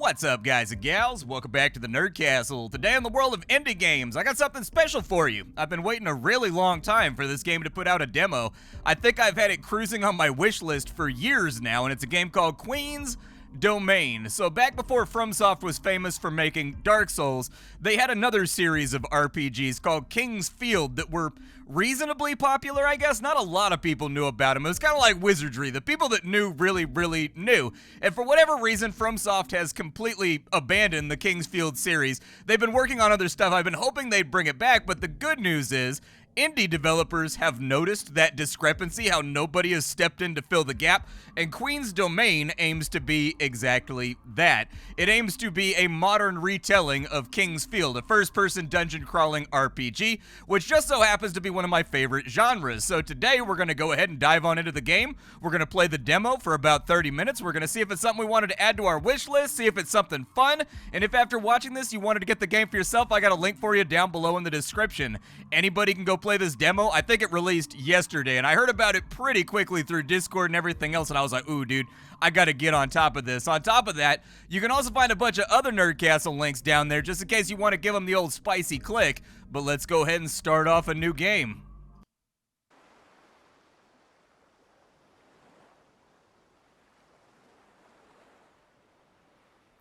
What's up, guys and gals? Welcome back to the Nerd Castle. Today in the world of indie games, I got something special for you. I've been waiting a really long time for this game to put out a demo. I think I've had it cruising on my wish list for years now, and it's a game called Queen's Domain. So back before FromSoft was famous for making Dark Souls, they had another series of RPGs called King's Field that were reasonably popular, I guess. Not a lot of people knew about them. It was kind of like Wizardry. The people that knew really knew. And for whatever reason, FromSoft has completely abandoned the King's Field series. They've been working on other stuff. I've been hoping they'd bring it back, but the good news is indie developers have noticed that discrepancy, how nobody has stepped in to fill the gap, and Queen's Domain aims to be exactly that. It aims to be a modern retelling of King's Field, a first-person dungeon-crawling RPG, which just so happens to be one of my favorite genres. So today we're going to go ahead and dive on into the game. We're going to play the demo for about 30 minutes. We're going to see if it's something we wanted to add to our wish list, see if it's something fun, and if after watching this you wanted to get the game for yourself, I got a link for you down below in the description. Anybody can go play this demo. I think it released yesterday, and I heard about it pretty quickly through Discord and everything else, and I was like, ooh, dude, I gotta get on top of this. On top of that, you can also find a bunch of other Nerd Castle links down there, just in case you want to give them the old spicy click, but let's go ahead and start off a new game.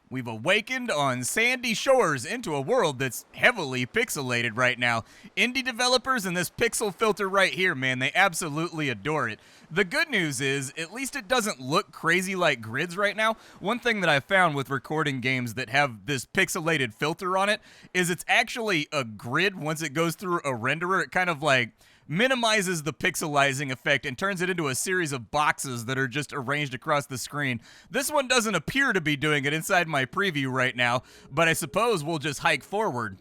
We've awakened on sandy shores into a world that's heavily pixelated right now. Indie developers and this pixel filter right here, man, they absolutely adore it. The good news is, at least it doesn't look crazy like grids right now. One thing that I found with recording games that have this pixelated filter on it is it's actually a grid once it goes through a renderer. It kind of like minimizes the pixelizing effect and turns it into a series of boxes that are just arranged across the screen. This one doesn't appear to be doing it inside my preview right now, but I suppose we'll just hike forward.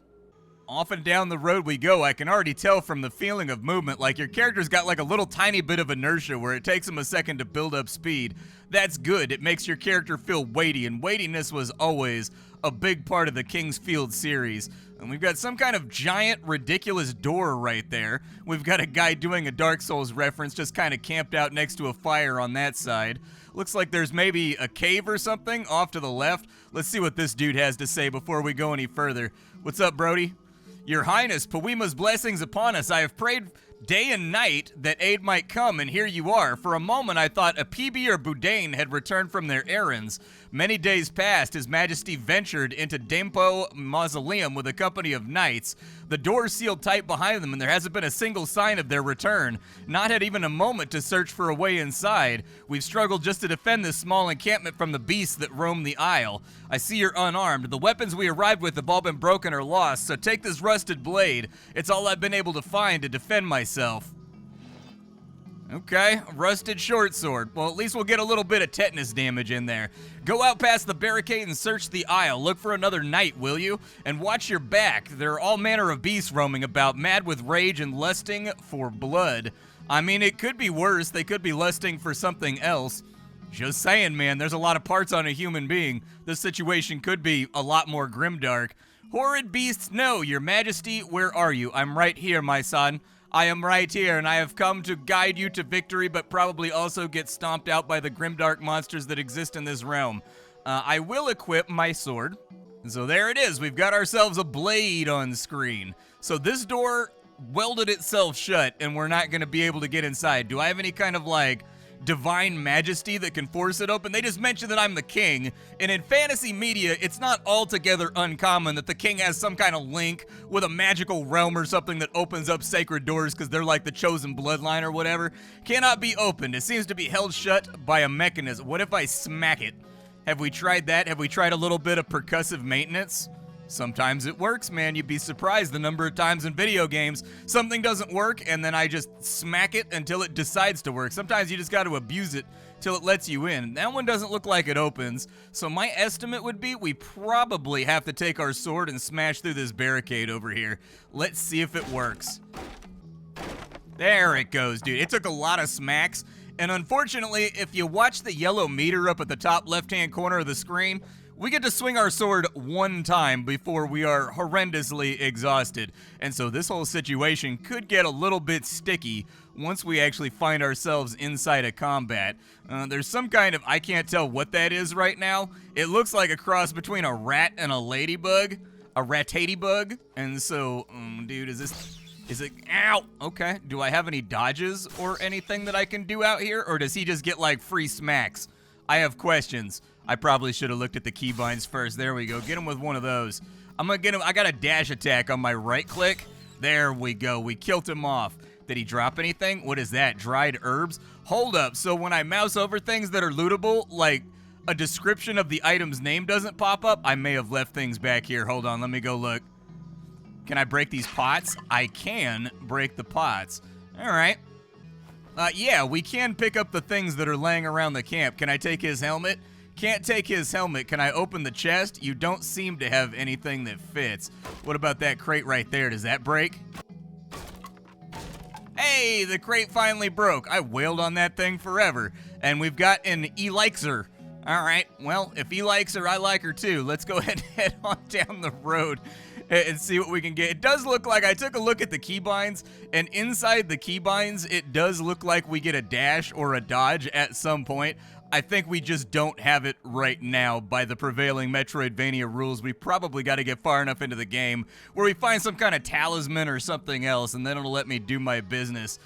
Off and down the road we go. I can already tell from the feeling of movement, like your character's got like a little tiny bit of inertia where it takes him a second to build up speed. That's good. It makes your character feel weighty, and weightiness was always a big part of the King's Field series. And we've got some kind of giant, ridiculous door right there. We've got a guy doing a Dark Souls reference, just kind of camped out next to a fire on that side. Looks like there's maybe a cave or something off to the left. Let's see what this dude has to say before we go any further. What's up, Brody? Your Highness, Poema's blessings upon us. I have prayed day and night that aid might come, and here you are. For a moment I thought a PB or Boudin had returned from their errands. Many days past, His Majesty ventured into Dempo Mausoleum with a company of knights. The doors sealed tight behind them, and there hasn't been a single sign of their return. Not had even a moment to search for a way inside. We've struggled just to defend this small encampment from the beasts that roam the isle. I see you're unarmed. The weapons we arrived with have all been broken or lost, so take this rusted blade. It's all I've been able to find to defend myself. Okay, rusted short sword. Well, at least we'll get a little bit of tetanus damage in there. Go out past the barricade and search the aisle. Look for another knight, will you? And watch your back. There are all manner of beasts roaming about, mad with rage and lusting for blood. I mean, it could be worse. They could be lusting for something else. Just saying, man, there's a lot of parts on a human being. This situation could be a lot more grimdark. Horrid beasts, no, your majesty, where are you? I'm right here, my son. I am right here, and I have come to guide you to victory, but probably also get stomped out by the grimdark monsters that exist in this realm. I will equip my sword. So there it is. We've got ourselves a blade on screen. So this door welded itself shut, and we're not going to be able to get inside. Do I have any kind of, like, divine majesty that can force it open? They just mentioned that I'm the king, and in fantasy media, it's not altogether uncommon that the king has some kind of link with a magical realm or something that opens up sacred doors because they're like the chosen bloodline or whatever. Cannot be opened. It seems to be held shut by a mechanism. What if I smack it? Have we tried that? Have we tried a little bit of percussive maintenance? Sometimes it works, man. You'd be surprised the number of times in video games something doesn't work and then I just smack it until it decides to work. Sometimes you just got to abuse it till it lets you in. That one doesn't look like it opens, so my estimate would be we probably have to take our sword and smash through this barricade over here. Let's see if it works. There it goes, dude. It took a lot of smacks, and unfortunately, if you watch the yellow meter up at the top left-hand corner of the screen, we get to swing our sword one time before we are horrendously exhausted. And so this whole situation could get a little bit sticky once we actually find ourselves inside a combat. There's some kind of, I can't tell what that is right now. It looks like a cross between a rat and a ladybug, a rat-tatybug. And so, dude, is it, ow, okay. Do I have any dodges or anything that I can do out here? Or does he just get like free smacks? I have questions. I probably should have looked at the keybinds first. There we go, get him with one of those. I'm gonna get him, I got a dash attack on my right click. There we go, we killed him off. Did he drop anything? What is that, dried herbs? Hold up, so when I mouse over things that are lootable, like a description of the item's name doesn't pop up, I may have left things back here. Hold on, let me go look. Can I break these pots? I can break the pots. All right. Yeah, we can pick up the things that are laying around the camp. Can I take his helmet? Can't take his helmet. Can I open the chest? You don't seem to have anything that fits. What about that crate right there? Does that break? Hey, the crate finally broke. I wailed on that thing forever. And we've got an elixir. All right, well, if he likes her, I like her too. Let's go ahead and head on down the road and see what we can get. It does look like, I took a look at the keybinds, and inside the keybinds, it does look like we get a dash or a dodge at some point. I think we just don't have it right now by the prevailing Metroidvania rules. We probably got to get far enough into the game where we find some kind of talisman or something else, and then it'll let me do my business.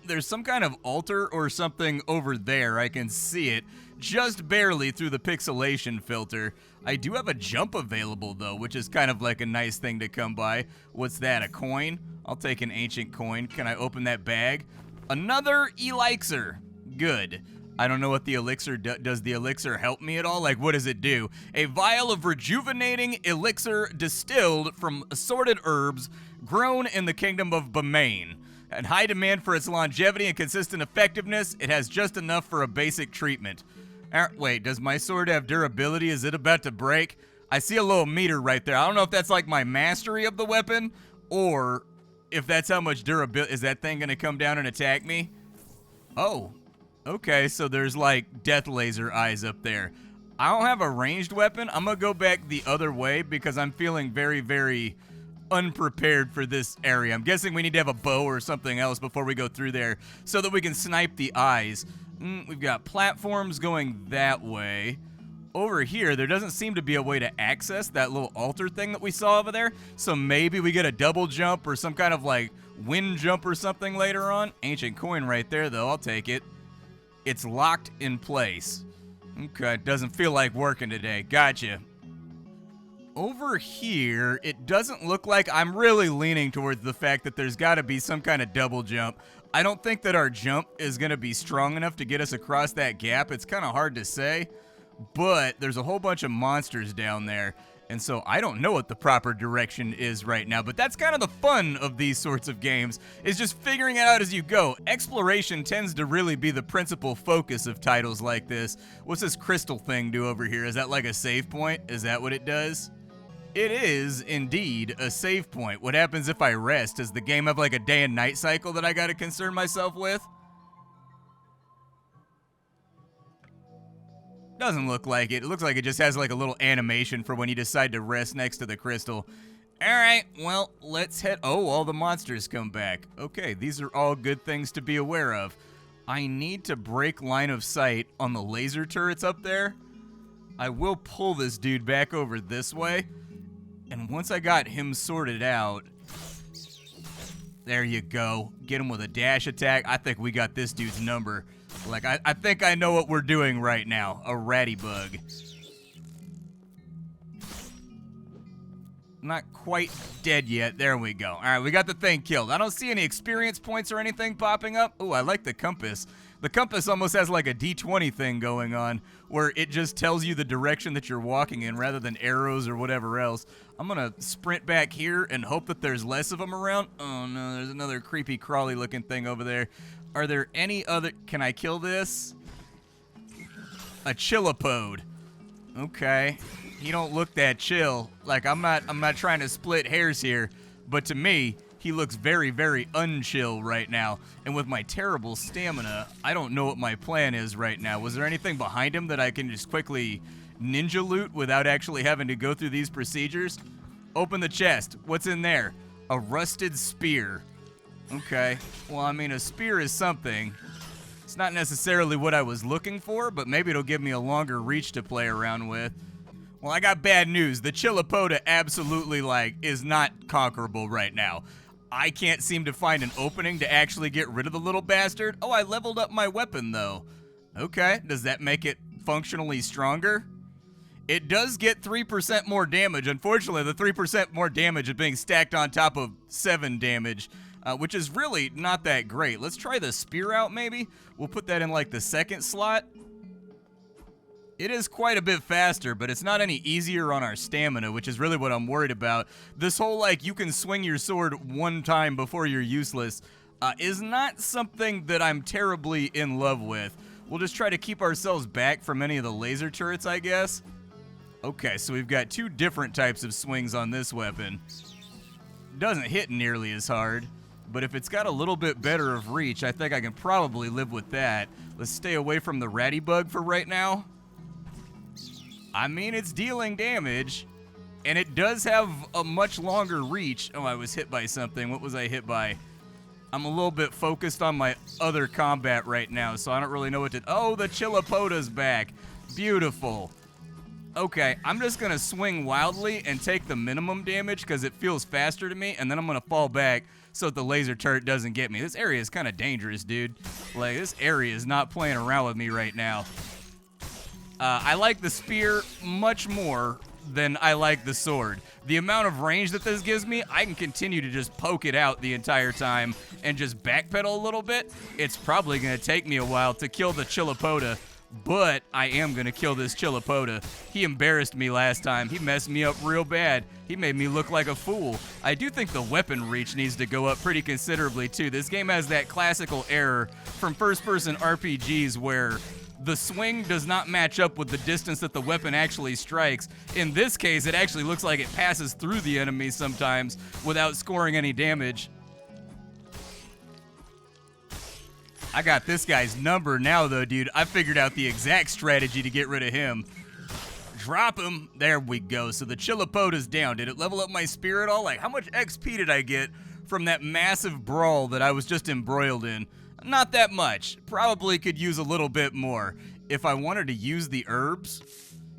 There's some kind of altar or something over there. I can see it just barely through the pixelation filter. I do have a jump available though, which is kind of like a nice thing to come by. What's that, a coin? I'll take an ancient coin. Can I open that bag? Another elixir. Good. I don't know what the elixir does. The elixir help me at all? Like, what does it do? A vial of rejuvenating elixir distilled from assorted herbs grown in the kingdom of Bamain. And high demand for its longevity and consistent effectiveness, it has just enough for a basic treatment. Wait, does my sword have durability? Is it about to break? I see a little meter right there. I don't know if that's like my mastery of the weapon, or if that's how much durability. Is that thing gonna come down and attack me? Oh, okay, so there's like death laser eyes up there. I don't have a ranged weapon. I'm gonna go back the other way because I'm feeling very, very unprepared for this area. I'm guessing we need to have a bow or something else before we go through there so that we can snipe the eyes. We've got platforms going that way. Over here, there doesn't seem to be a way to access that little altar thing that we saw over there. So maybe we get a double jump or some kind of like wind jump or something later on. Ancient coin right there though, I'll take it. It's locked in place. Okay, doesn't feel like working today. Gotcha. Over here, it doesn't look like, I'm really leaning towards the fact that there's got to be some kind of double jump. I don't think that our jump is going to be strong enough to get us across that gap. It's kind of hard to say, but there's a whole bunch of monsters down there, and so I don't know what the proper direction is right now, but that's kind of the fun of these sorts of games, is just figuring it out as you go. Exploration tends to really be the principal focus of titles like this. What's this crystal thing do over here? Is that like a save point? Is that what it does? It is, indeed, a save point. What happens if I rest? Does the game have like a day and night cycle that I gotta concern myself with? Doesn't look like it. It looks like it just has like a little animation for when you decide to rest next to the crystal. Alright, well, let's head... Oh, all the monsters come back. Okay, these are all good things to be aware of. I need to break line of sight on the laser turrets up there. I will pull this dude back over this way. And once I got him sorted out, there you go. Get him with a dash attack. I think we got this dude's number. Like, I think I know what we're doing right now. A ratty bug. Not quite dead yet. There we go. All right, we got the thing killed. I don't see any experience points or anything popping up. Oh, I like the compass. The compass almost has like a D20 thing going on where it just tells you the direction that you're walking in rather than arrows or whatever else. I'm going to sprint back here and hope that there's less of them around. Oh, no, there's another creepy crawly looking thing over there. Are there any other... Can I kill this? A chillipode. Okay. He don't look that chill. Like, I'm not trying to split hairs here, but to me, he looks very, very unchill right now. And with my terrible stamina, I don't know what my plan is right now. Was there anything behind him that I can just quickly ninja loot without actually having to go through these procedures. Open the chest. What's in there? A rusted spear. Okay. Well, I mean, a spear is something. It's not necessarily what I was looking for, but maybe it'll give me a longer reach to play around with. Well, I got bad news. The Chilopoda absolutely, is not conquerable right now. I can't seem to find an opening to actually get rid of the little bastard. Oh, I leveled up my weapon, though. Okay, does that make it functionally stronger? It does get 3% more damage. Unfortunately, the 3% more damage is being stacked on top of 7 damage, which is really not that great. Let's try the spear out, maybe. We'll put that in, the second slot. It is quite a bit faster, but it's not any easier on our stamina, which is really what I'm worried about. This whole, you can swing your sword one time before you're useless, is not something that I'm terribly in love with. We'll just try to keep ourselves back from any of the laser turrets, I guess. Okay, so we've got 2 different types of swings on this weapon. Doesn't hit nearly as hard, but if it's got a little bit better of reach, I think I can probably live with that. Let's stay away from the ratty bug for right now. I mean, it's dealing damage, and it does have a much longer reach. Oh, I was hit by something. What was I hit by? I'm a little bit focused on my other combat right now, so I don't really know what to... Oh, the Chilopoda's back. Beautiful. Okay, I'm just going to swing wildly and take the minimum damage because it feels faster to me, and then I'm going to fall back so that the laser turret doesn't get me. This area is kind of dangerous, dude. This area is not playing around with me right now. I like the spear much more than I like the sword. The amount of range that this gives me, I can continue to just poke it out the entire time and just backpedal a little bit. It's probably going to take me a while to kill the Chilopoda, but I am going to kill this Chilopoda. He embarrassed me last time. He messed me up real bad. He made me look like a fool. I do think the weapon reach needs to go up pretty considerably, too. This game has that classical error from first-person RPGs where the swing does not match up with the distance that the weapon actually strikes. In this case, it actually looks like it passes through the enemy sometimes without scoring any damage. I got this guy's number now, though, dude. I figured out the exact strategy to get rid of him. Drop him. There we go. So the Chilopoda's down. Did it level up my spear at all? How much XP did I get from that massive brawl that I was just embroiled in? Not that much. Probably could use a little bit more. If I wanted to use the herbs,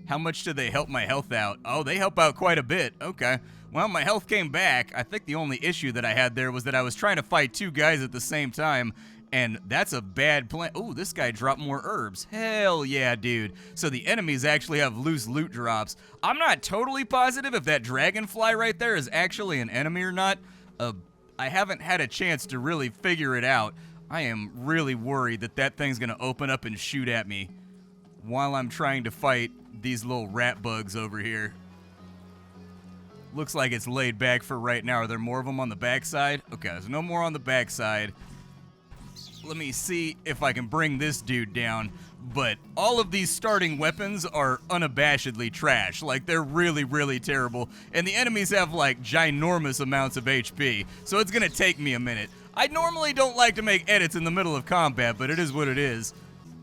how much do they help my health out? Oh, they help out quite a bit. Okay. Well, my health came back. I think the only issue that I had there was that I was trying to fight 2 guys at the same time, and that's a bad plan. Oh, this guy dropped more herbs. Hell yeah, dude. So the enemies actually have loose loot drops. I'm not totally positive if that dragonfly right there is actually an enemy or not. I haven't had a chance to really figure it out. I am really worried that that thing's going to open up and shoot at me while I'm trying to fight these little rat bugs over here. Looks like it's laid back for right now. Are there more of them on the backside? Okay, there's no more on the backside. Let me see if I can bring this dude down. But all of these starting weapons are unabashedly trash. They're really, really terrible. And the enemies have, ginormous amounts of HP. So it's going to take me a minute. I normally don't like to make edits in the middle of combat, but it is what it is.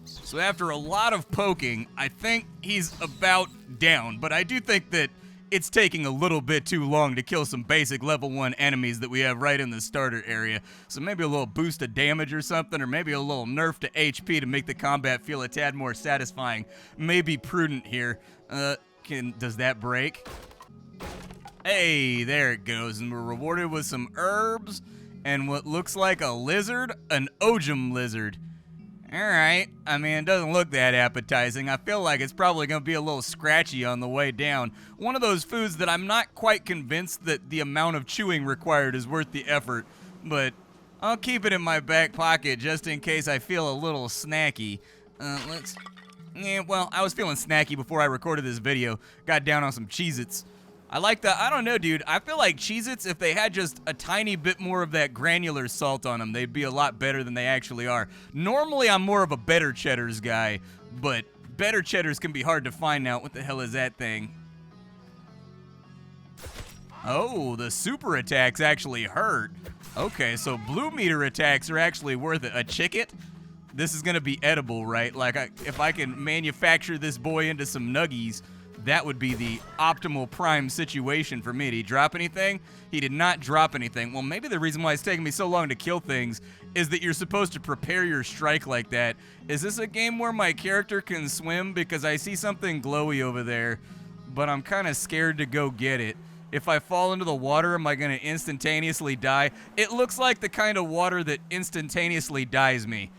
So after a lot of poking, I think he's about down. But I do think that it's taking a little bit too long to kill some basic level 1 enemies that we have right in the starter area. So maybe a little boost of damage or something, or maybe a little nerf to HP to make the combat feel a tad more satisfying. May be prudent here. Does that break? Hey, there it goes. And we're rewarded with some herbs and what looks like a lizard, an Ojum lizard. Alright, I mean, it doesn't look that appetizing. I feel like it's probably going to be a little scratchy on the way down. One of those foods that I'm not quite convinced that the amount of chewing required is worth the effort, but I'll keep it in my back pocket just in case I feel a little snacky. Well, I was feeling snacky before I recorded this video. Got down on some Cheez-Its. I don't know, dude. I feel like Cheez-Its, if they had just a tiny bit more of that granular salt on them, they'd be a lot better than they actually are. Normally, I'm more of a better cheddars guy, but better cheddars can be hard to find now. What the hell is that thing? Oh, the super attacks actually hurt. Okay, so blue meter attacks are actually worth it. A chicket? this is gonna be edible, right? Like, if I can manufacture this boy into some nuggies, that would be the optimal prime situation for me. Did he drop anything? He did not drop anything. Well, maybe the reason why it's taking me so long to kill things is that you're supposed to prepare your strike like that. Is this a game where my character can swim? Because I see something glowy over there, but I'm kind of scared to go get it. If I fall into the water, am I going to instantaneously die? It looks like the kind of water that instantaneously dies me.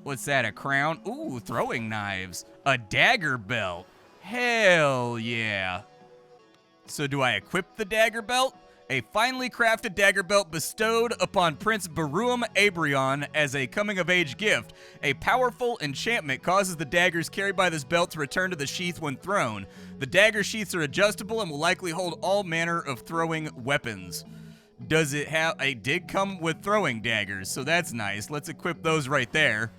What's that, a crown? Ooh, throwing knives. A dagger belt. Hell yeah. So do I equip the dagger belt? A finely crafted dagger belt bestowed upon Prince Baruam Abrion as a coming-of-age gift. A powerful enchantment causes the daggers carried by this belt to return to the sheath when thrown. The dagger sheaths are adjustable and will likely hold all manner of throwing weapons. Does it have... It did come with throwing daggers, so that's nice. Let's equip those right there.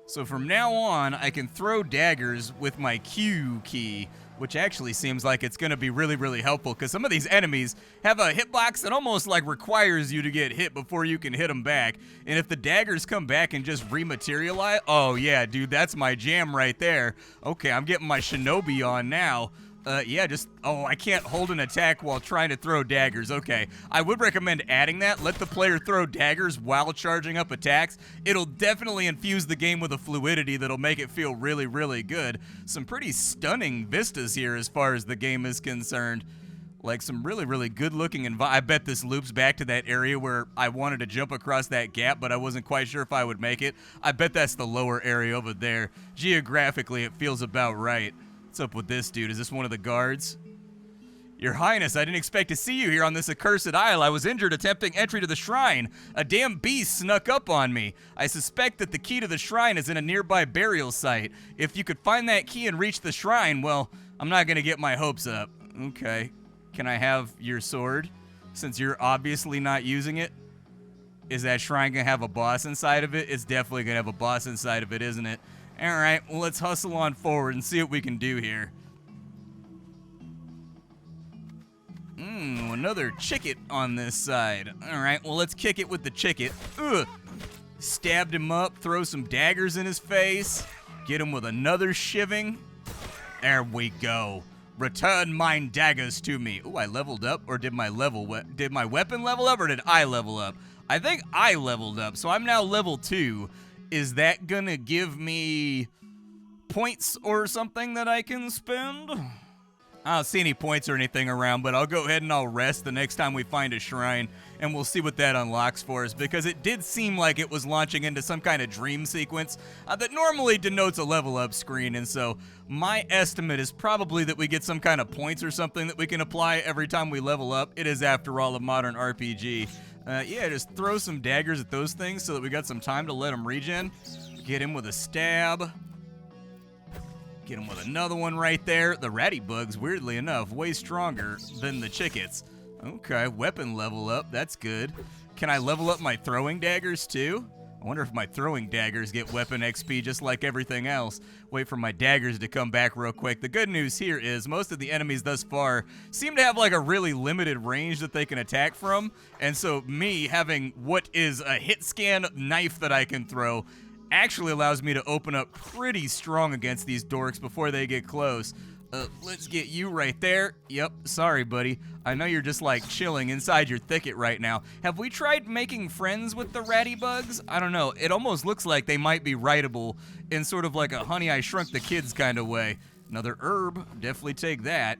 So from now on, I can throw daggers with my Q key, which actually seems like it's going to be really, really helpful because some of these enemies have a hitbox that almost like requires you to get hit before you can hit them back. And if the daggers come back and just rematerialize, oh yeah, dude, that's my jam right there. Okay, I'm getting my shinobi on now. Yeah, I can't hold an attack while trying to throw daggers. Okay, I would recommend adding that. Let the player throw daggers while charging up attacks. It'll definitely infuse the game with a fluidity that'll make it feel really, really good. Some pretty stunning vistas here as far as the game is concerned. Like some really, really good looking I bet this loops back to that area where I wanted to jump across that gap, but I wasn't quite sure if I would make it. I bet that's the lower area over there. Geographically, it feels about right. What's up with this dude? Is this one of the guards? Your Highness, I didn't expect to see you here on this accursed isle. I was injured attempting entry to the shrine. A damn beast snuck up on me. I suspect that the key to the shrine is in a nearby burial site. If you could find that key and reach the shrine, well, I'm not gonna get my hopes up. Okay. Can I have your sword? Since you're obviously not using it? Is that shrine gonna have a boss inside of it? It's definitely gonna have a boss inside of it, isn't it? Alright, well, let's hustle on forward and see what we can do here. Another chicket on this side. Alright, well, let's kick it with the chicket. Ugh! Stabbed him up, throw some daggers in his face, get him with another shiving. There we go. Return mine daggers to me. Ooh, I leveled up, or did my weapon level up, or did I level up? I think I leveled up, so I'm now level 2. Is that gonna give me points or something that I can spend? I don't see any points or anything around, but I'll go ahead and I'll rest the next time we find a shrine, and we'll see what that unlocks for us, because it did seem like it was launching into some kind of dream sequence that normally denotes a level up screen, and so my estimate is probably that we get some kind of points or something that we can apply every time we level up. It is, after all, a modern RPG. Yeah, just throw some daggers at those things so that we got some time to let them regen. Get him with a stab. Get him with another one right there. The ratty bugs, weirdly enough, way stronger than the chickets. Okay, weapon level up. That's good. Can I level up my throwing daggers too? I wonder if my throwing daggers get weapon XP just like everything else. Wait for my daggers to come back real quick. The good news here is most of the enemies thus far seem to have like a really limited range that they can attack from. And so me having what is a hit scan knife that I can throw actually allows me to open up pretty strong against these dorks before they get close. Let's get you right there. Yep, sorry, buddy. I know you're just like chilling inside your thicket right now. Have we tried making friends with the ratty bugs? I don't know. It almost looks like they might be writable in sort of like a Honey, I Shrunk the Kids kind of way. Another herb. Definitely take that.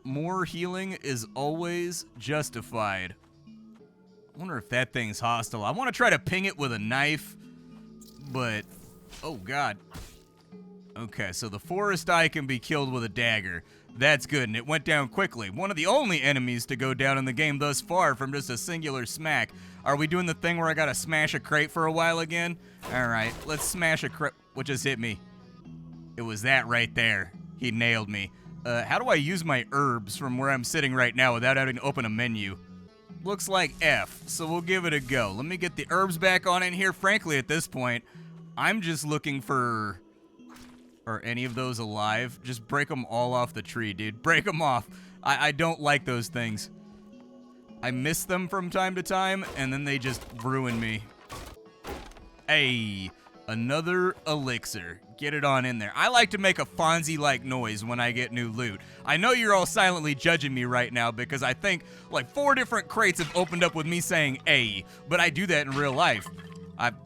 More healing is always justified. I wonder if that thing's hostile. I want to try to ping it with a knife, but... oh, God. Okay, so the forest eye can be killed with a dagger. That's good, and it went down quickly. One of the only enemies to go down in the game thus far from just a singular smack. Are we doing the thing where I gotta smash a crate for a while again? Alright, let's smash a crate. What just hit me? It was that right there. He nailed me. How do I use my herbs from where I'm sitting right now without having to open a menu? Looks like F, so we'll give it a go. Let me get the herbs back on in here. Frankly, at this point, I'm just looking for... are any of those alive? Just break them all off the tree, dude. Break them off. I don't like those things. I miss them from time to time, and then they just ruin me. Hey, another elixir. Get it on in there. I like to make a Fonzie-like noise when I get new loot. I know you're all silently judging me right now because I think like 4 different crates have opened up with me saying "ay," but I do that in real life.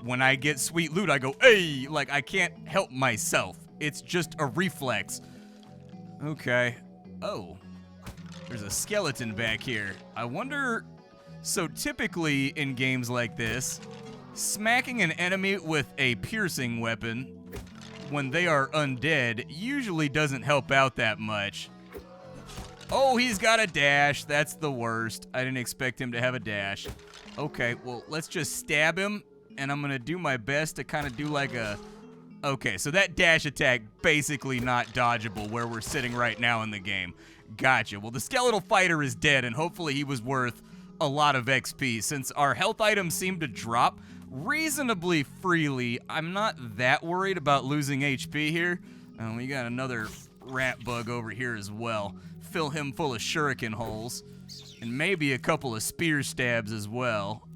When I get sweet loot, I go "ay," like I can't help myself. It's just a reflex. Okay. Oh, there's a skeleton back here. I wonder, so typically in games like this, smacking an enemy with a piercing weapon when they are undead usually doesn't help out that much. Oh, he's got a dash. That's the worst. I didn't expect him to have a dash. Okay, well, let's just stab him, and I'm gonna do my best to kind of do like a... Okay, so that dash attack basically not dodgeable where we're sitting right now in the game. Gotcha. Well, the skeletal fighter is dead, and hopefully he was worth a lot of XP. Since our health items seem to drop reasonably freely, I'm not that worried about losing HP here. We got another rat bug over here as well. Fill him full of shuriken holes. And maybe a couple of spear stabs as well.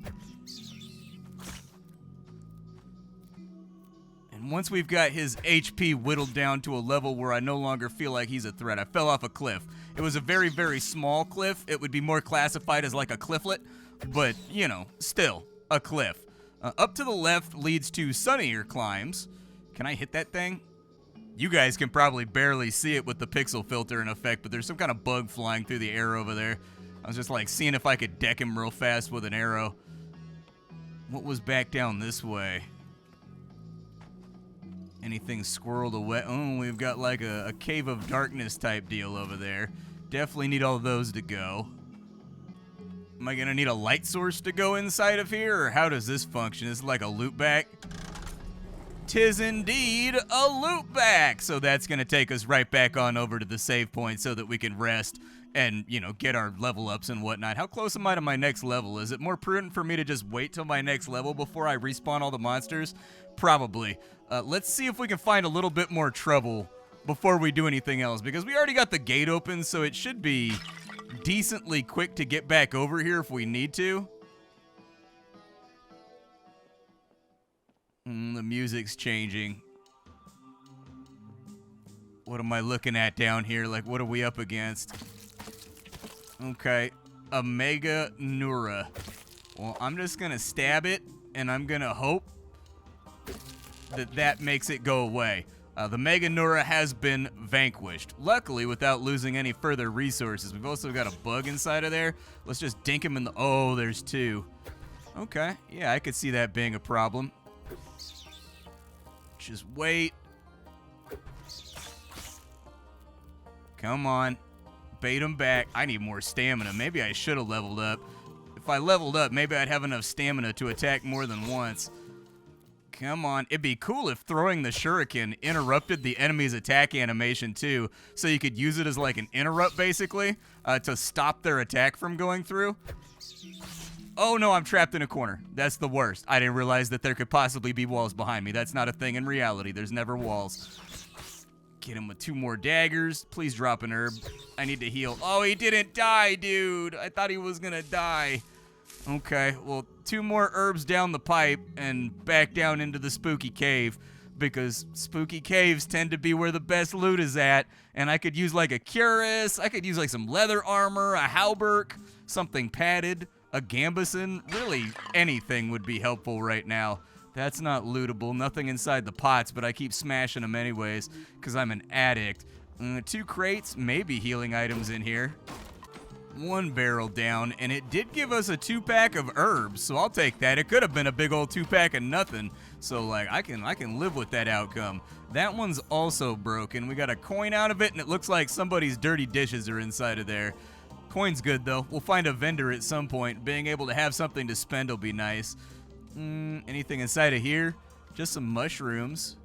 And once we've got his HP whittled down to a level where I no longer feel like he's a threat. I fell off a cliff. It was a very, very small cliff. It would be more classified as like a clifflet, but, you know, still a cliff. Up to the left leads to sunnier climbs. Can I hit that thing? You guys can probably barely see it with the pixel filter in effect, but there's some kind of bug flying through the air over there. I was just like seeing if I could deck him real fast with an arrow. What was back down this way? Anything squirreled away? Oh, we've got like a cave of darkness type deal over there. Definitely need all those to go. Am I gonna need a light source to go inside of here, or how does this function? Is it like a loop back? 'Tis indeed a loop back! So that's gonna take us right back on over to the save point so that we can rest and, you know, get our level ups and whatnot. How close am I to my next level? Is it more prudent for me to just wait till my next level before I respawn all the monsters? Probably. Let's see if we can find a little bit more trouble before we do anything else, because we already got the gate open, so it should be decently quick to get back over here if we need to. The music's changing. What am I looking at down here? Like, what are we up against? Okay, a Mega Nura. Well, I'm just gonna stab it, and I'm gonna hope that that makes it go away. The Mega Nura has been vanquished, luckily without losing any further resources. We've also got a bug inside of there. Let's just dink him in the... Oh, there's 2. Okay, yeah, I could see that being a problem. Just wait. Come on. Bait him back. I need more stamina. Maybe I should have leveled up. If I leveled up, maybe I'd have enough stamina to attack more than once. Come on. It'd be cool if throwing the shuriken interrupted the enemy's attack animation too, so you could use it as like an interrupt basically, to stop their attack from going through. Oh no, I'm trapped in a corner. That's the worst. I didn't realize that there could possibly be walls behind me. That's not a thing in reality. There's never walls. Get him with 2 more daggers. Please drop an herb. I need to heal. Oh, he didn't die, dude. I thought he was gonna die. Okay, well, 2 more herbs down the pipe and back down into the spooky cave, because spooky caves tend to be where the best loot is at, and I could use like a cuirass, I could use like some leather armor, a hauberk, something padded, a gambeson, really anything would be helpful right now. That's not lootable, nothing inside the pots, but I keep smashing them anyways, because I'm an addict. 2 crates, maybe healing items in here. 1 barrel down, and it did give us a 2-pack of herbs, so I'll take that. It could have been a big old 2-pack of nothing, so like I can live with that outcome. That one's also broken. We got a coin out of it, and it looks like somebody's dirty dishes are inside of there. Coin's good though. We'll find a vendor at some point. Being able to have something to spend will be nice. Anything inside of here? Just some mushrooms.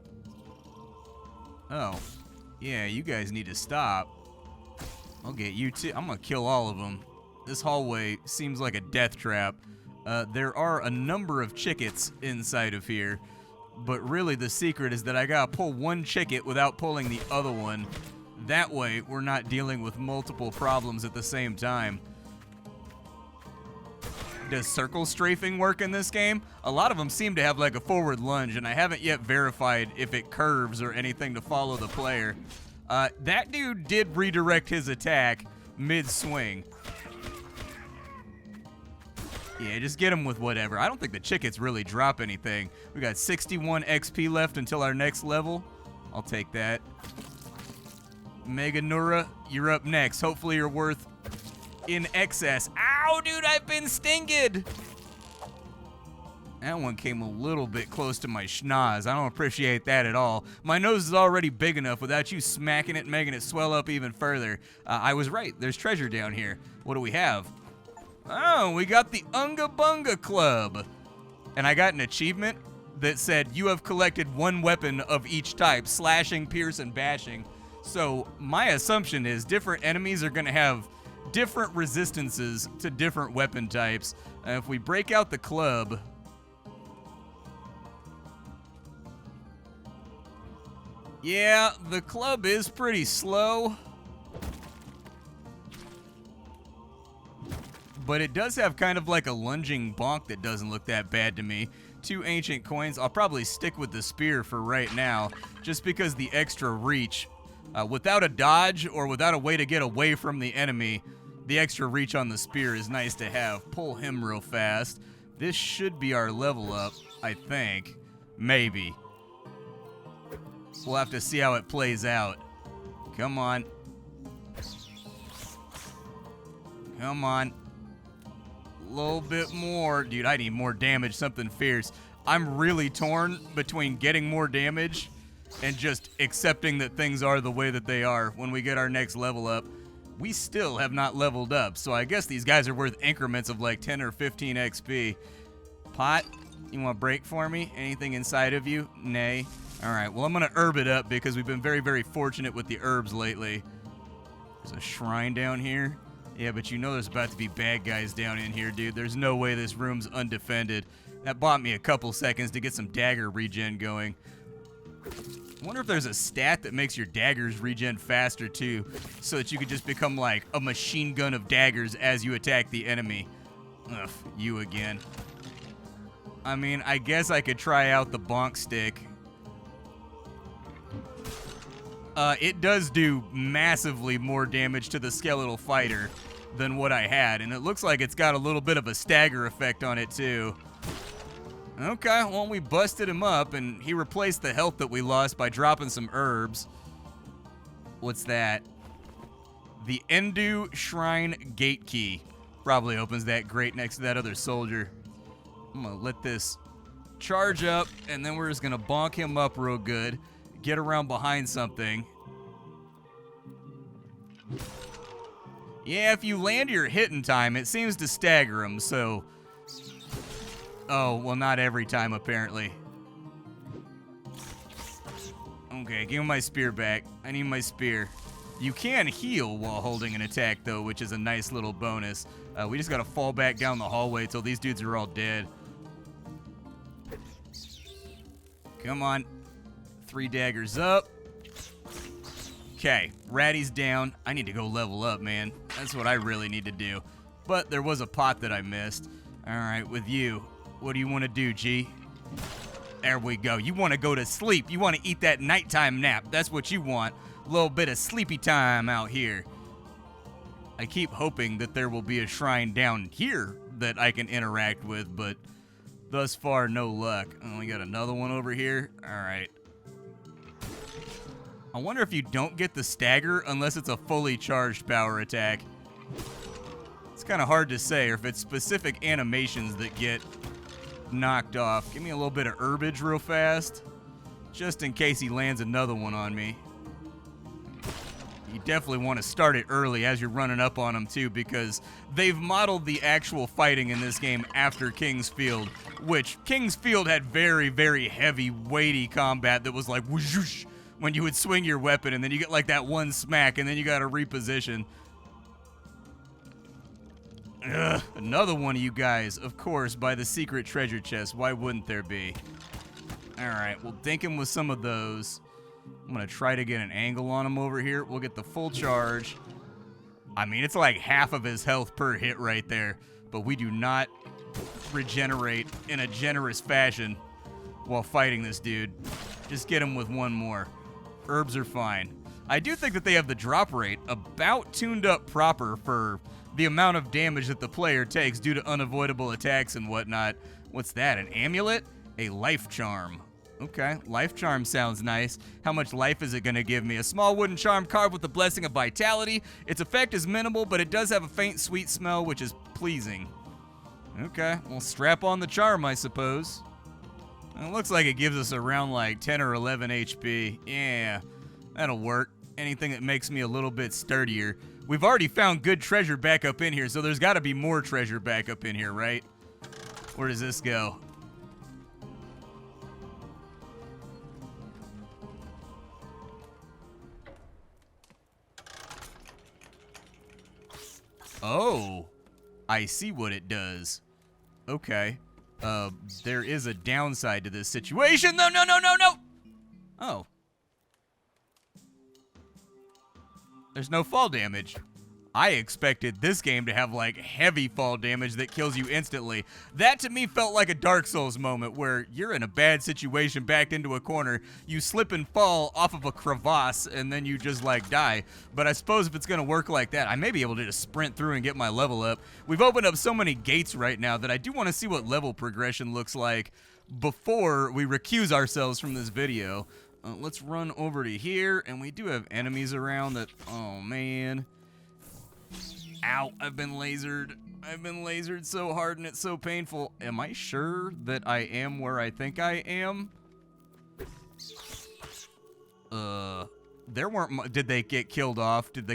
Oh, yeah, you guys need to stop. I'll get you too. I'm gonna kill all of them. This hallway seems like a death trap. There are a number of chickets inside of here, but really the secret is that I gotta pull 1 chicket without pulling the other one. That way, we're not dealing with multiple problems at the same time. Does circle strafing work in this game? A lot of them seem to have like a forward lunge, and I haven't yet verified if it curves or anything to follow the player. That dude did redirect his attack mid-swing. Yeah, just get him with whatever. I don't think the chickens really drop anything. We got 61 XP left until our next level. I'll take that. Mega Nura, you're up next. Hopefully you're worth in excess. Ow, dude, I've been stinged. That one came a little bit close to my schnoz. I don't appreciate that at all. My nose is already big enough without you smacking it and making it swell up even further. I was right. There's treasure down here. What do we have? Oh, we got the Unga Bunga Club. And I got an achievement that said you have collected one weapon of each type, slashing, pierce, and bashing. So my assumption is different enemies are going to have different resistances to different weapon types. If we break out the club... Yeah, the club is pretty slow. But it does have kind of like a lunging bonk that doesn't look that bad to me. 2 ancient coins. I'll probably stick with the spear for right now, just because the extra reach. Without a dodge or without a way to get away from the enemy, the extra reach on the spear is nice to have. Pull him real fast. This should be our level up, I think. Maybe. We'll have to see how it plays out. Come on. Come on. A little bit more. Dude, I need more damage, something fierce. I'm really torn between getting more damage and just accepting that things are the way that they are when we get our next level up. We still have not leveled up, so I guess these guys are worth increments of like 10 or 15 XP. Pot, you want to break for me? Anything inside of you? Nay. All right, well, I'm going to herb it up because we've been very, very fortunate with the herbs lately. There's a shrine down here. Yeah, but you know there's about to be bad guys down in here, dude. There's no way this room's undefended. That bought me a couple seconds to get some dagger regen going. I wonder if there's a stat that makes your daggers regen faster, too, so that you could just become, like, a machine gun of daggers as you attack the enemy. Ugh, you again. I mean, I guess I could try out the bonk stick. It does do massively more damage to the skeletal fighter than what I had, and it looks like it's got a little bit of a stagger effect on it, too. Okay, well, we busted him up, and he replaced the health that we lost by dropping some herbs. What's that? The Endu Shrine Gate Key. Probably opens that grate next to that other soldier. I'm gonna let this charge up, and then we're just gonna bonk him up real good. Get around behind something. Yeah, if you land your hit in time, it seems to stagger him, so... Oh, well, not every time, apparently. Okay, give me my spear back. I need my spear. You can heal while holding an attack, though, which is a nice little bonus. We just gotta fall back down the hallway till these dudes are all dead. Come on. 3 daggers up. Okay, Ratty's down. I need to go level up, man. That's what I really need to do. But there was a pot that I missed. All right, with you. What do you want to do, G? There we go. You want to go to sleep. You want to eat that nighttime nap. That's what you want. A little bit of sleepy time out here. I keep hoping that there will be a shrine down here that I can interact with, but thus far, no luck. Oh, we got another one over here. All right. I wonder if you don't get the stagger unless it's a fully charged power attack. It's kind of hard to say, or if it's specific animations that get knocked off. Give me a little bit of herbage real fast, just in case he lands another one on me. You definitely want to start it early as you're running up on him, too, because they've modeled the actual fighting in this game after King's Field, which King's Field had very, very heavy, weighty combat that was like whoosh, when you would swing your weapon, and then you get like that one smack, and then you got to reposition. Ugh, another one of you guys, of course, by the secret treasure chest. Why wouldn't there be? Alright, we'll dink him with some of those. I'm going to try to get an angle on him over here. We'll get the full charge. I mean, it's like half of his health per hit right there. But we do not regenerate in a generous fashion while fighting this dude. Just get him with one more. Herbs are fine. I do think that they have the drop rate about tuned up proper for the amount of damage that the player takes due to unavoidable attacks and whatnot. What's that, an amulet? A life charm. Okay, life charm sounds nice. How much life is it going to give me? A small wooden charm carved with the blessing of vitality. Its effect is minimal, but it does have a faint sweet smell, which is pleasing. Okay, well, strap on the charm, I suppose. It looks like it gives us around like 10 or 11 HP. Yeah, that'll work. Anything that makes me a little bit sturdier. We've already found good treasure back up in here, so there's got to be more treasure back up in here, right? Where does this go? Oh, I see what it does. Okay. There is a downside to this situation. No, no, no, no, no! Oh. There's no fall damage. I expected this game to have, like, heavy fall damage that kills you instantly. That, to me, felt like a Dark Souls moment where you're in a bad situation, backed into a corner, you slip and fall off of a crevasse, and then you just, like, die. But I suppose if it's going to work like that, I may be able to just sprint through and get my level up. We've opened up so many gates right now that I do want to see what level progression looks like before we recuse ourselves from this video. Let's run over to here, and we do have enemies around that, oh, man. Ow, I've been lasered. I've been lasered so hard and it's so painful. Am I sure that I am where I think I am? There weren't, did they get killed off? Did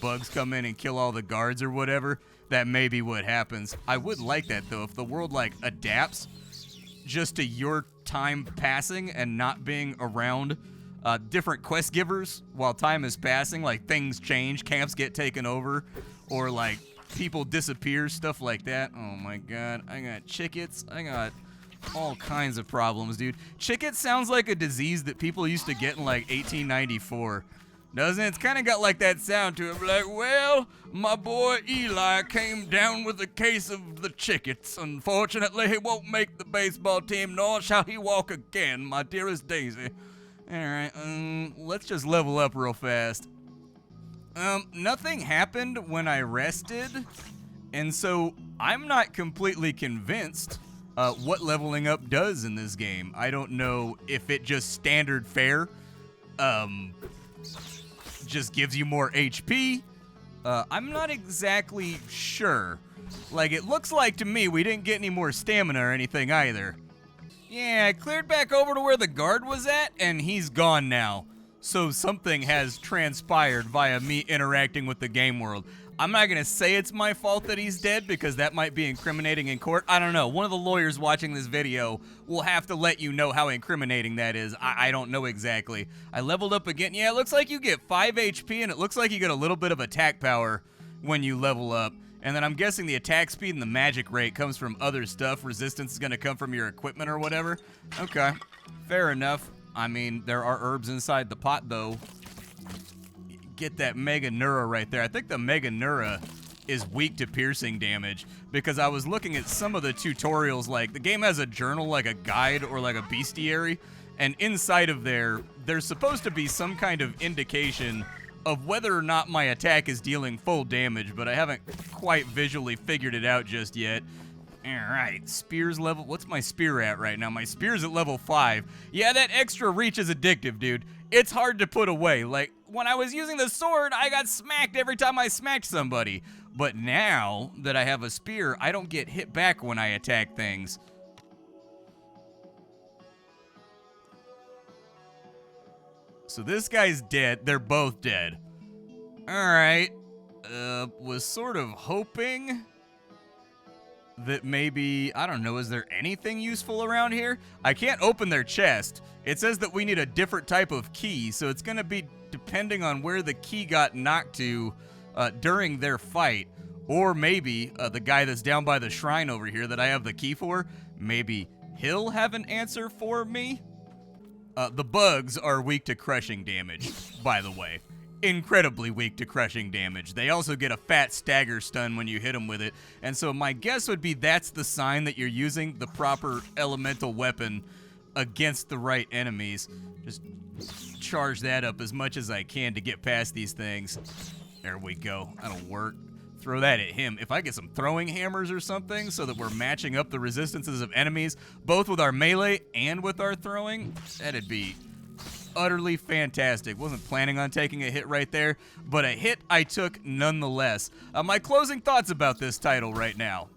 bugs come in and kill all the guards or whatever? That may be what happens. I would like that though, if the world like adapts just to your time passing and not being around different quest givers while time is passing, like things change, camps get taken over, or like people disappear, stuff like that. Oh my god, I got chickets, I got all kinds of problems, dude. Chickets sounds like a disease that people used to get in like 1894, doesn't it? It's kind of got like that sound to it, like, well, my boy Eli came down with a case of the chickets. Unfortunately, he won't make the baseball team, nor shall he walk again, my dearest Daisy. Alright, let's just level up real fast. Nothing happened when I rested, and so I'm not completely convinced what leveling up does in this game. I don't know if it just standard fare, just gives you more HP. I'm not exactly sure. Like, it looks like to me we didn't get any more stamina or anything either. Yeah, I cleared back over to where the guard was at, and he's gone now. So something has transpired via me interacting with the game world. I'm not going to say it's my fault that he's dead, because that might be incriminating in court. I don't know. One of the lawyers watching this video will have to let you know how incriminating that is. I don't know exactly. I leveled up again. Yeah, it looks like you get 5 HP, and it looks like you get a little bit of attack power when you level up. And then I'm guessing the attack speed and the magic rate comes from other stuff. Resistance is going to come from your equipment or whatever. Okay, fair enough. I mean, there are herbs inside the pot, though. Get that Mega Neura right there. I think the Mega Neura is weak to piercing damage, because I was looking at some of the tutorials. Like, the game has a journal, like a guide or like a bestiary, and inside of there's supposed to be some kind of indication of whether or not my attack is dealing full damage, but I haven't quite visually figured it out just yet. Alright, spear's level, what's my spear at right now? My spear's at level 5. Yeah, that extra reach is addictive, dude. It's hard to put away. Like, when I was using the sword, I got smacked every time I smacked somebody. But now that I have a spear, I don't get hit back when I attack things. So this guy's dead. They're both dead. Alright. Was sort of hoping that maybe, I don't know, is there anything useful around here? I can't open their chest. It says that we need a different type of key, so it's gonna be depending on where the key got knocked to during their fight. Or maybe the guy that's down by the shrine over here that I have the key for, maybe he'll have an answer for me? The bugs are weak to crushing damage, by the way. incredibly weak to crushing damage. They also get a fat stagger stun when you hit them with it, and so my guess would be that's the sign that you're using the proper elemental weapon against the right enemies. Just charge that up as much as I can to get past these things. There we go. That'll work. Throw that at him. If I get some throwing hammers or something so that we're matching up the resistances of enemies, both with our melee and with our throwing, that'd be utterly fantastic. Wasn't planning on taking a hit right there, but a hit I took nonetheless. My closing thoughts about this title right now.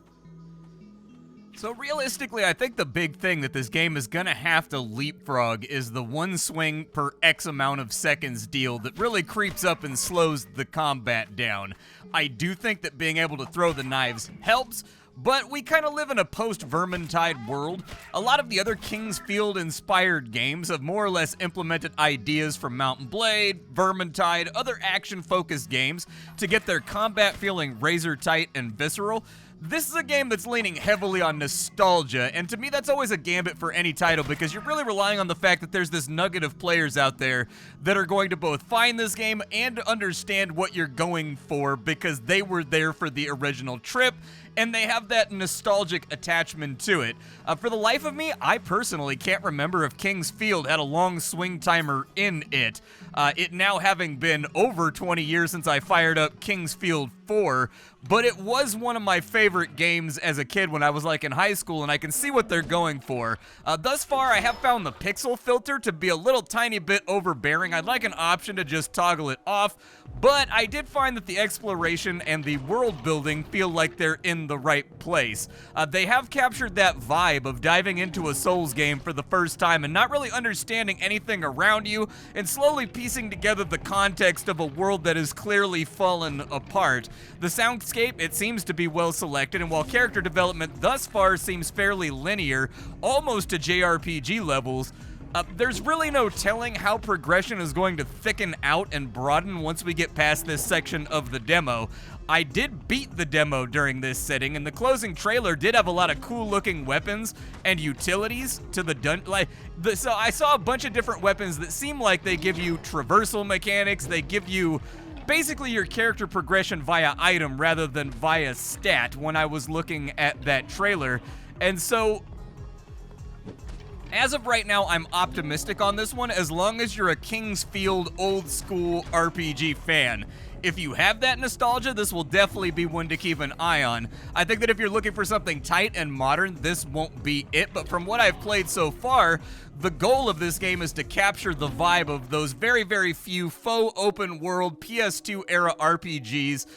So realistically, I think the big thing that this game is gonna have to leapfrog is the one swing per X amount of seconds deal that really creeps up and slows the combat down. I do think that being able to throw the knives helps, but we kind of live in a post-Vermintide world. A lot of the other King's Field-inspired games have more or less implemented ideas from Mount & Blade, Vermintide, other action-focused games to get their combat feeling razor-tight and visceral. This is a game that's leaning heavily on nostalgia, and to me that's always a gambit for any title because you're really relying on the fact that there's this nugget of players out there that are going to both find this game and understand what you're going for because they were there for the original trip, and they have that nostalgic attachment to it. For the life of me, I personally can't remember if King's Field had a long swing timer in it. It now having been over 20 years since I fired up King's Field 4, but it was one of my favorite games as a kid when I was like in high school, and I can see what they're going for. Thus far, I have found the pixel filter to be a little tiny bit overbearing. I'd like an option to just toggle it off, but I did find that the exploration and the world building feel like they're in the right place. They have captured that vibe of diving into a Souls game for the first time and not really understanding anything around you and slowly piecing together the context of a world that has clearly fallen apart. The soundscape, it seems to be well selected, and while character development thus far seems fairly linear, almost to JRPG levels, there's really no telling how progression is going to thicken out and broaden once we get past this section of the demo. I did beat the demo during this setting, and the closing trailer did have a lot of cool-looking weapons and utilities to the dungeon. So I saw a bunch of different weapons that seem like they give you traversal mechanics, they give you basically your character progression via item rather than via stat when I was looking at that trailer. And so as of right now, I'm optimistic on this one as long as you're a King's Field old school RPG fan. If you have that nostalgia, this will definitely be one to keep an eye on. I think that if you're looking for something tight and modern, this won't be it, but from what I've played so far, the goal of this game is to capture the vibe of those very, very few faux open world PS2 era RPGs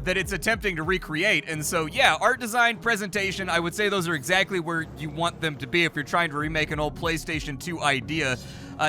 that it's attempting to recreate. And so, yeah, art design, presentation, I would say those are exactly where you want them to be if you're trying to remake an old PlayStation 2 idea.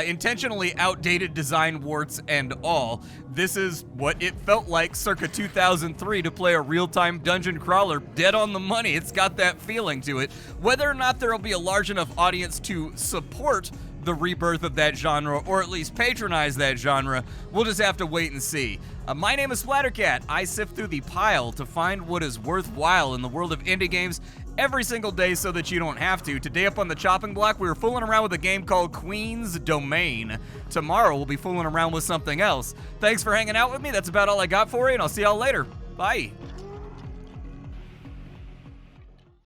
Intentionally outdated design warts and all. This is what it felt like circa 2003 to play a real-time dungeon crawler. Dead on the money. It's got that feeling to it. Whether or not there will be a large enough audience to support the rebirth of that genre, or at least patronize that genre, we'll just have to wait and see. My name is Splattercat. I sift through the pile to find what is worthwhile in the world of indie games every single day so that you don't have to. Today up on the chopping block, we were fooling around with a game called Queen's Domain. Tomorrow, we'll be fooling around with something else. Thanks for hanging out with me. That's about all I got for you, and I'll see y'all later. Bye.